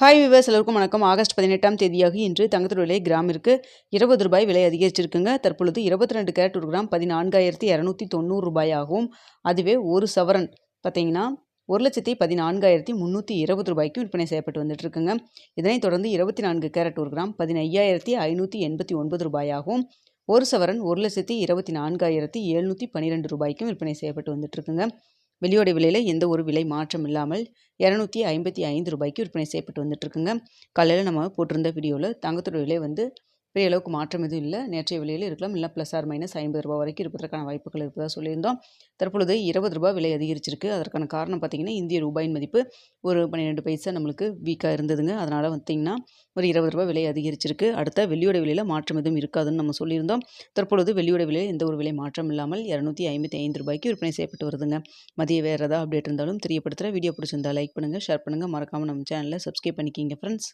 Hi viewers எல்லோருக்கும் வணக்கம். August 18ஆம் தேதியாகி இன்று தங்கத்தோட விலை கிராமிற்கு ₹20 விலை அதிகரிச்சிருக்குங்க. தற்பொழுது 22 கேரட் ஒரு கிராம் 14,290 ஆகவும், அதுவே ஒரு சவரன் பார்த்தீங்கன்னா ₹1,14,320 விற்பனை செய்யப்பட்டு வந்துட்டு இருக்குங்க. இதனைத் தொடர்ந்து 24 கேரட் ஒரு கிராம் 15,589 ஆகவும், ஒரு சவரன் ₹1,24,712 விற்பனை செய்யப்பட்டு வந்துட்டு இருக்குங்க. வெளியோட விலையில் எந்த ஒரு விலை மாற்றம் இல்லாமல் ₹255 விற்பனை செய்யப்பட்டு வந்துட்டு இருக்குங்க. காலையில் நம்ம போட்டிருந்த வீடியோவில் தங்கத்தோட விலை பெரிய அளவுக்கு மாற்றம் எதுவும் இல்லை. நேற்றைய விலையில் இருக்கலாம், இல்லை ப்ளஸ் ஆர் மைனஸ் ₹50 வரைக்கும் இருப்பதற்கான வாய்ப்புகள் இருப்பதாக சொல்லியிருந்தோம். தற்பொழுது ₹20 விலை அதிகரிச்சிருக்கு. அதற்கான காரணம் பார்த்திங்கன்னா, இந்திய ரூபாயின் மதிப்பு ஒரு 12 பைசா நம்மளுக்கு வீக்காக இருந்ததுங்க. அதனால் பார்த்திங்கன்னா ஒரு ₹20 விலை அதிகரிச்சிருக்கு. அடுத்த வெள்ளியோட விலையில் மாற்றம் எதுவும் இருக்காதுன்னு நம்ம சொல்லியிருந்தோம். தற்பொழுது வெள்ளியோட விலையில் எந்த ஒரு விலை மாற்றம் இல்லாமல் ₹255 விற்பனை செய்யப்பட்டு வருதுங்க. மதிய வேறு ஏதாவது அப்டேட் இருந்தாலும் தெரியப்படுத்துகிற வீடியோ பிடிச்சிருந்தா லைக் பண்ணுங்கள், ஷேர் பண்ணுங்கள், மறக்காமல் நம்ம சேனலை சப்ஸ்கிரைப் பண்ணிக்கிங்க ஃப்ரெண்ட்ஸ்.